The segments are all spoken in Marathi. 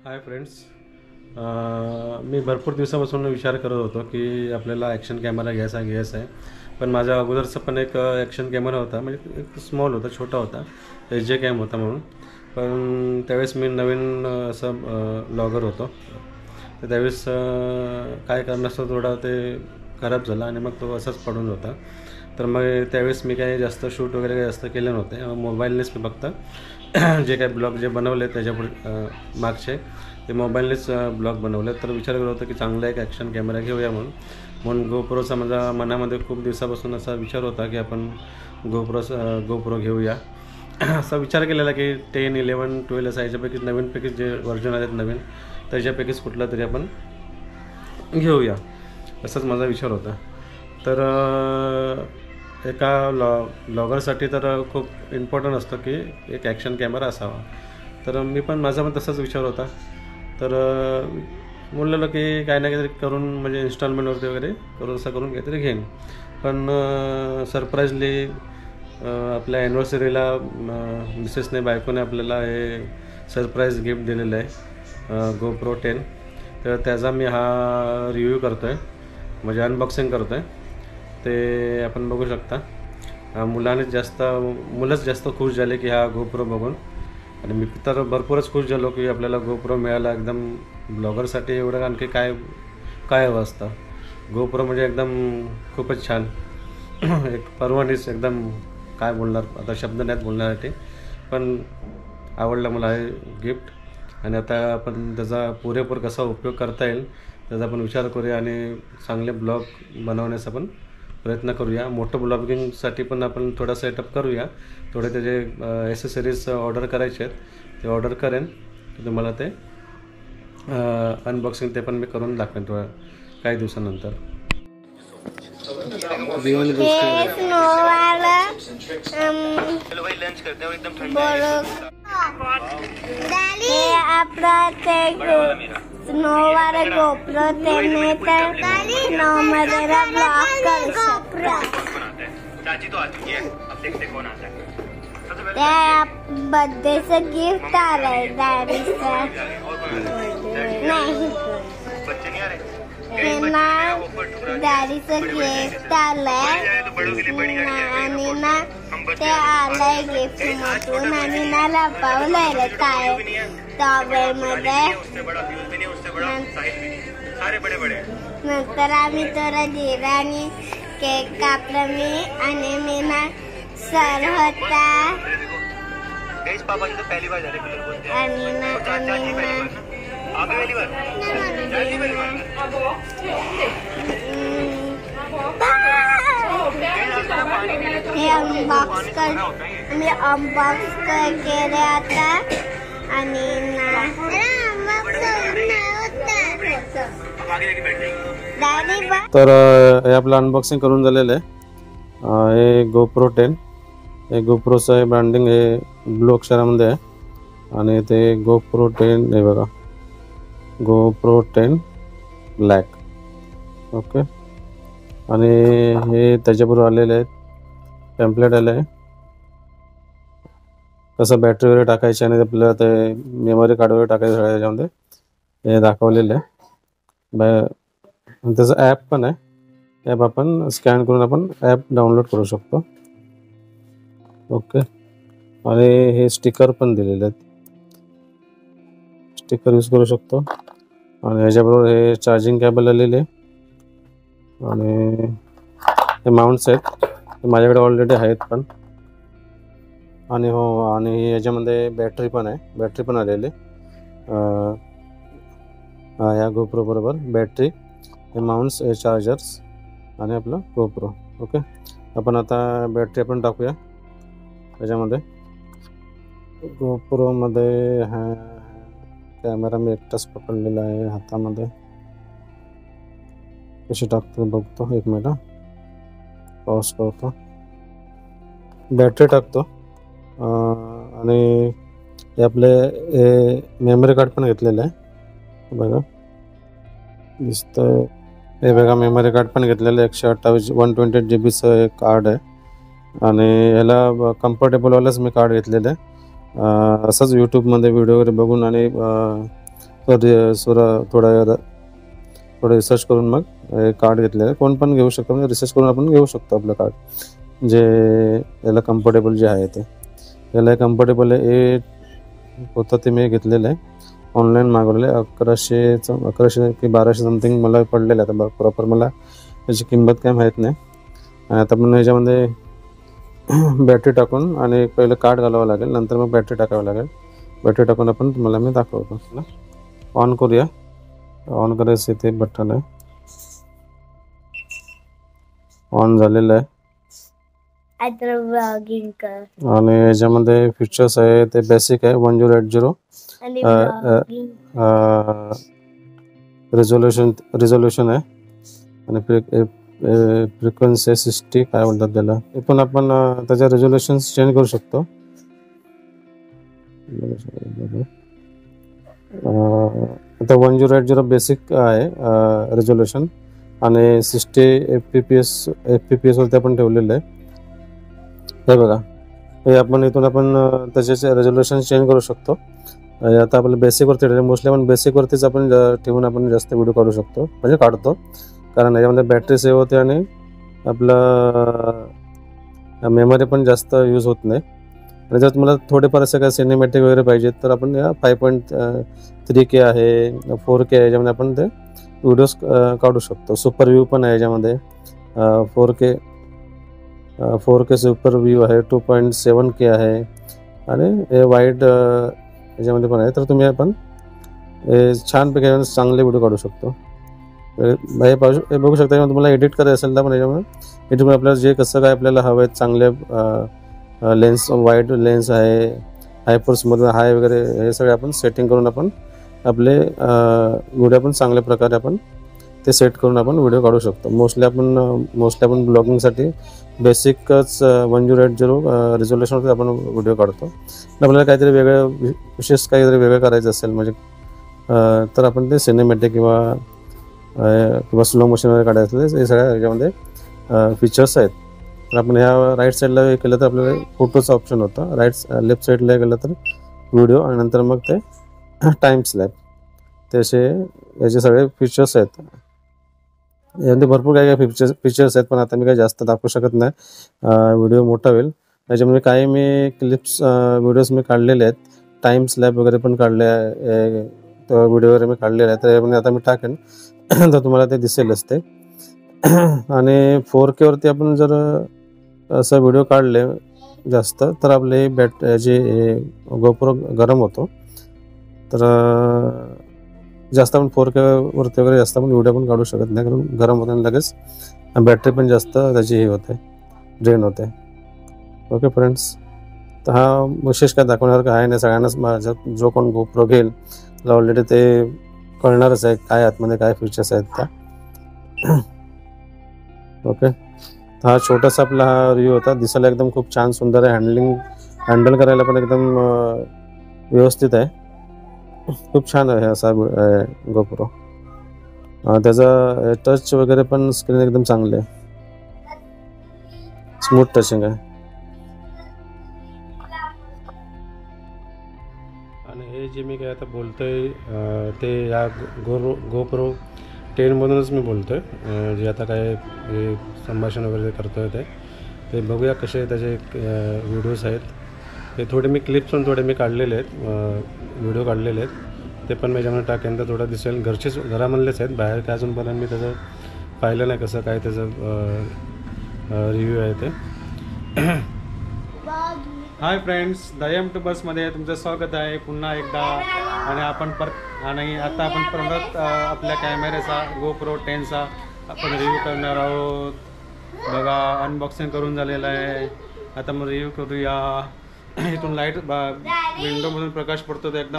हाय फ्रेंड्स, मी भरपूर दिवसापासून विचार करत होतो की आपल्याला ॲक्शन कॅमेरा घ्यायचा आहे. पण माझ्या अगोदरचा पण एक ॲक्शन कॅमेरा होता, म्हणजे एक स्मॉल होता, छोटा होता, SJ कॅम होता म्हणून. पण त्यावेळेस मी नवीन असं ब्लॉगर होतो, तर त्यावेळेस काय कारणास्तव थोडा ते खराब झाला आणि मग तो असाच पडून होता. तर मग त्यावेळेस मी काही जास्त शूट वगैरे काही जास्त केले नव्हते. मोबाईलनेच मी फक्त जे काही ब्लॉग जे बनवले त्याच्यापुढे मागचे ते मोबाईलनेच ब्लॉग बनवले. तर विचार करत होतो की चांगला एक ॲक्शन कॅमेरा घेऊया म्हणून गोप्रोचा माझ्या मनामध्ये खूप दिवसापासून असा विचार होता की आपण गोप्रो घेऊया. असा विचार केलेला की 10, 11, 12 असा याच्यापैकी नवीनपैकी जे व्हर्जन आहेत नवीन त्याच्यापैकीच कुठला तरी आपण घेऊया, असाच माझा विचार होता. तर एका ब्लॉगरसाठी तर खूप इम्पॉर्टंट असतं की एक ॲक्शन कॅमेरा असावा. तर मी पण माझा पण तसाच विचार होता. तर बोललेलं की काय ना काहीतरी करून, म्हणजे इन्स्टॉलमेंटवरती वगैरे करून असं करून काहीतरी घेईन. पण सरप्राईजली आपल्या ॲनिव्हर्सरीला मिसेसने, बायकोने आपल्याला हे सरप्राईज गिफ्ट दिलेलं आहे, GoPro 10. तर त्याचा मी हा रिव्ह्यू करतो आहे, म्हणजे अनबॉक्सिंग करतो आहे. ते आपण बघू शकता. मुलंच जास्त खुश झाले की हा GoPro बघून, आणि मी तर भरपूरच खुश झालो की आपल्याला GoPro मिळाला. एकदम ब्लॉगरसाठी एवढं आणखी काय हवं असतं. GoPro म्हणजे एकदम खूपच छान एक परवानीच, एकदम काय बोलणार आता, शब्द नाहीत बोलण्यासाठी. पण आवडलं मला हे गिफ्ट, आणि आता आपण त्याचा पुरेपूर कसा उपयोग करता येईल त्याचा आपण विचार करूया आणि चांगले ब्लॉग बनवण्याचा पण प्रयत्न करूया. मोठं ब्लॉगिंगसाठी पण आपण थोडा सेटअप करूया. थोडे त्याचे ॲसेसरीज ऑर्डर करायचे आहेत, ते ऑर्डर करेन. तुम्हाला ते अनबॉक्सिंग ते पण मी करून दाखवेन थोड्या काही दिवसानंतर. स्नोवाला GoPro त्याने तर स्नोमध्ये ब्लॉग करू शकतो. त्या बर्थडेचं गिफ्ट आलंय डॅडीचं. नाही, त्यांना डॅडीचं गिफ्ट आलंय आणि ना ते आलंय गिफ्ट मधून, आणि ना लपवलंय काय टॉवेलमध्ये. नंतर आम्ही थोडा दिला आणि केक कापला मी, आणि मी ना सर होता आणि हे अनबॉक्स केले आता. आणि तर हे आपलं अनबॉक्सिंग करून झालेलं आहे. हे GoPro 10, हे GoProचं हे ब्रँडिंग हे ब्लू अक्षरामध्ये आहे, आणि ते GoPro 10 हे बघा, GoPro 10 ब्लॅक. ओके, आणि हे त्याच्याबरोबर आलेले आहेत, टेम्पलेट आलं आहे कसं बॅटरी वगैरे टाकायची आणि आपल्याला ते मेमरी कार्ड वगैरे टाकायचं त्याच्यामध्ये हे दाखवलेलं आहे. त्याचं ॲप पण आहे. ॲप आपण स्कॅन करून आपण ॲप डाउनलोड करू शकतो. ओके, आणि हे स्टिकर पण दिलेले आहेत, स्टिकर यूज करू शकतो. आणि ह्याच्याबरोबर हे चार्जिंग केबल आलेले, आणि हे माउंट्स आहेत, ते माझ्याकडे ऑलरेडी आहेत पण. आणि आणि याच्यामध्ये बॅटरी पण आहे, बॅटरी पण आलेली. या GoPro बरोबर बॅटरी, हे माउंट्स, हे चार्जर्स, आणि आपलं GoPro. ओके, आपण आता बॅटरी आपण टाकूया त्याच्यामध्ये. GoPro मध्ये हा कॅमेरा मी एकटाच पकडलेला आहे हातामध्ये. कशी टाकतो बघतो, एक मिनिट पॉज करतो, बॅटरी टाकतो. आणि हे आपले हे मेमरी कार्ड पण घेतलेलं आहे बघा, दिसतं. हे बघा, मेमरी कार्ड पण घेतलेलं आहे, 128 128 GB एक कार्ड आहे. आणि याला कम्फर्टेबलवालंच मी कार्ड घेतलेलं आहे. असंच यूट्यूबमध्ये व्हिडिओ वगैरे बघून आणि थोडं रिसर्च करून मग कार्ड घेतलेलं आहे. कोण पण घेऊ शकतो, म्हणजे रिसर्च करून आपण घेऊ शकतो आपलं कार्ड जे याला कम्फर्टेबल जे आहे ते. याला कम्फर्टेबल आहे हे होतं ते मी घेतलेलं आहे, ऑनलाईन मागवलेलं आहे. 1100 की 1200 समथिंग मला पडलेलं आहे. आता प्रॉपर मला त्याची किंमत काय माहीत नाही. आणि आता पण ह्याच्यामध्ये बॅटरी टाकून आणि पहिलं कार्ड घालावं लागेल, नंतर मग बॅटरी टाकावं लागेल. बॅटरी टाकून आपण तुम्हाला मी दाखवतो. ऑन करूया. ऑन करायचं इथे बटन आहे, ऑन झालेलं आहे. आणि याच्यामध्ये फीचर्स आहे ते बेसिक आहे. 1080 रिझोल्यूशन आहे आणि फ्रिक्वेन्सी 60 काय म्हणतात त्याला, हे पण आपण त्याचे रेझोल्युशन चेंज करू शकतो. आता 1080 बेसिक आहे रेझोल्युशन आणि 60 FPS वरती आपण ठेवलेलं आहे. हे बघा, हे आपण इथून आपण त्याचे रेझोल्युशन चेंज करू शकतो. आता आपलं बेसिकवरती ठेवलं, मोस्टली आपण बेसिकवरतीच आपण ठेवून आपण जास्त व्हिडिओ काढू शकतो, म्हणजे काढतो. कारण याच्यामध्ये बॅटरी सेव्ह होते आणि आपलं मेमरी पण जास्त यूज होत नाही. आणि जर तुम्हाला थोडेफार असं काय सिनेमॅटिक वगैरे पाहिजे तर आपण या 5.3K आहे, 4K आहे, याच्यामध्ये आपण ते व्हिडिओज काढू शकतो. सुपर व्ह्यू पण आहे याच्यामध्ये, 4K सुपर व्ह्यू आहे, 2.7K आहे आणि हे वाईड याच्यामध्ये पण आहे. तर तुम्ही आपण छानपैकी चांगले व्हिडिओ काढू शकतो. हे बघू शकता. तुम्हाला एडिट करायचं असेल तर पण याच्यामध्ये एडिटमध्ये आपल्याला जे कसं काय आपल्याला हवं आहे, चांगले लेन्स, वाईड लेन्स आहे, हायपर्समध्ये हाय वगैरे, हे सगळे आपण सेटिंग करून आपण आपले व्हिडिओ पण चांगल्या प्रकारे आपण ते सेट करून आपण व्हिडिओ काढू शकतो. मोस्टली आपण ब्लॉगिंगसाठी बेसिकच 1080 रिझोल्युशनवरती आपण व्हिडिओ काढतो. आपल्याला काहीतरी वेगळं विशेष काहीतरी वेगळं करायचं असेल म्हणजे तर आपण ते सिनेमॅटिक किंवा स्लो मोशन वगैरे काढायचं, हे सगळ्या ह्याच्यामध्ये फीचर्स आहेत. तर आपण ह्या राईट साईडला हे केलं तर आपल्याला फोटोचं ऑप्शन होतं, लेफ्ट साईडला केलं तर व्हिडिओ आणि नंतर मग ते टाईम स्लॅप, ते असे याचे सगळे फीचर्स आहेत. यामध्ये भरपूर काही फीचर्स आहेत, पण आता मी काही जास्त दाखवू शकत नाही, व्हिडिओ मोठा होईल. त्याच्यामध्ये काही मी क्लिप्स व्हिडिओज मी काढलेले आहेत, टाईम स्लॅप वगैरे पण काढले आहे, व्हिडिओ वगैरे मी काढलेले आहे. तर यामध्ये आता मी टाकेन तर तुम्हाला ते दिसेलच ते. आणि 4K वरती आपण जर असं व्हिडिओ काढले जास्त तर आपले जे गोप्रो गरम होतो. तर जास्त आपण 4K वरती वगैरे जास्त आपण व्हिडिओ पण काढू शकत नाही, कारण गरम होते आणि लगेच बॅटरी पण जास्त त्याची हे होते, ड्रेन होते. ओके फ्रेंड्स, तर हा विशेष काय दाखवणार काय आहे नाही. सगळ्यांनाच माझ्या जो कोण गोप्रो घेईल त्याला ऑलरेडी ते कळणारच आहे काय आतमध्ये काय फीचर्स आहेत त्या. ओके, तर हा छोटासा आपला हा रिव्ह्यू होता. दिसायला एकदम खूप छान सुंदर आहे, हँडल करायला पण एकदम व्यवस्थित आहे, खूप छान आहे असा गोप्रो. त्याचा टच वगैरे पण स्क्रीन एकदम चांगली आहे, स्मूथ टचिंग आहे. आणि हे जे मी काय आता बोलतोय ते या गोप्रो 10 मधूनच मी बोलतोय. जे आता काय संभाषण वगैरे करतोय ते बघूया कसे त्याचे व्हिडिओज आहेत. ते थोडे मी क्लिप्स पण थोडे मी काढलेले आहेत, व्हिडिओ काढलेले आहेत, ते पण मी याच्यामध्ये टाकेन तर थोडं दिसेल. घरामधलेच आहेत, बाहेर काय अजूनपर्यंत मी त्याचं पाहिलं नाही कसं काय त्याचं रिव्ह्यू आहे ते. हाय फ्रेंड्स, दयम टू बसमध्ये तुमचं स्वागत आहे पुन्हा एकदा. आणि आता आपण परत आपल्या कॅमेऱ्याचा गोप्रो 10चा आपण रिव्ह्यू करणार आहोत. बघा, अनबॉक्सिंग करून झालेलं आहे. आता मग रिव्ह्यू करूया. इथून लाईट विंडोमधून प्रकाश पडतो, तर एकदम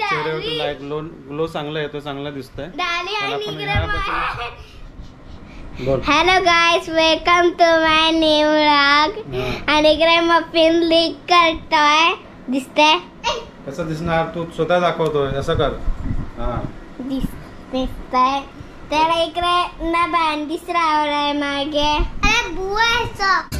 चेहऱ्यावरती लाईट ग्लो चांगला येतो, चांगला दिसतंय. Hello guys, welcome to my new vlog. आणि इकडे मफिन लीक करतोय, दिसतंय कसं दिसणार? तू स्वतः दाखवतोय, असं कर. दिसतंय. त्याला इकडे ना बँडिस रावलाय मागे. अरे बुवायचं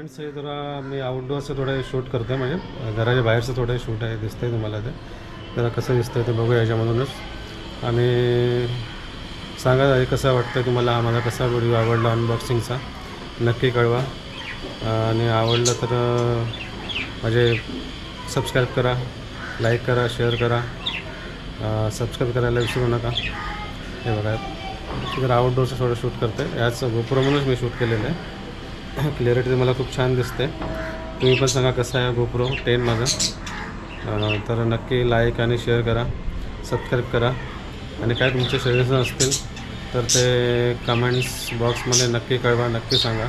फ्रेंड्स हे जरा मी आउटडोअरचं थोडं शूट करतो आहे, म्हणजे घराच्या बाहेरचं थोडं शूट आहे, दिसतंय तुम्हाला ते. जरा कसं दिसतंय ते बघूया याच्यामधूनच. आणि सांगा हे कसं वाटतं तुम्हाला, हा माझा कसा व्हिडिओ आवडला अनबॉक्सिंगचा नक्की कळवा. आणि आवडलं तर म्हणजे सबस्क्राईब करा, लाईक करा, शेअर करा, सबस्क्राईब करायला विसरू नका. हे बघा जर आउटडोअरचं थोडं शूट करते, याच गोप्रोमधूनच मी शूट केलेलं आहे. क्लिअरिटी मला खूप छान दिसते. तुम्ही पण सांगा कसं आहे गोप्रो 10 माझं. तर नक्की लाईक आणि शेअर करा, सबस्क्राईब करा. आणि काय तुमचे सजेशन असतील तर ते कमेंट्स बॉक्समध्ये नक्की कळवा, नक्की सांगा.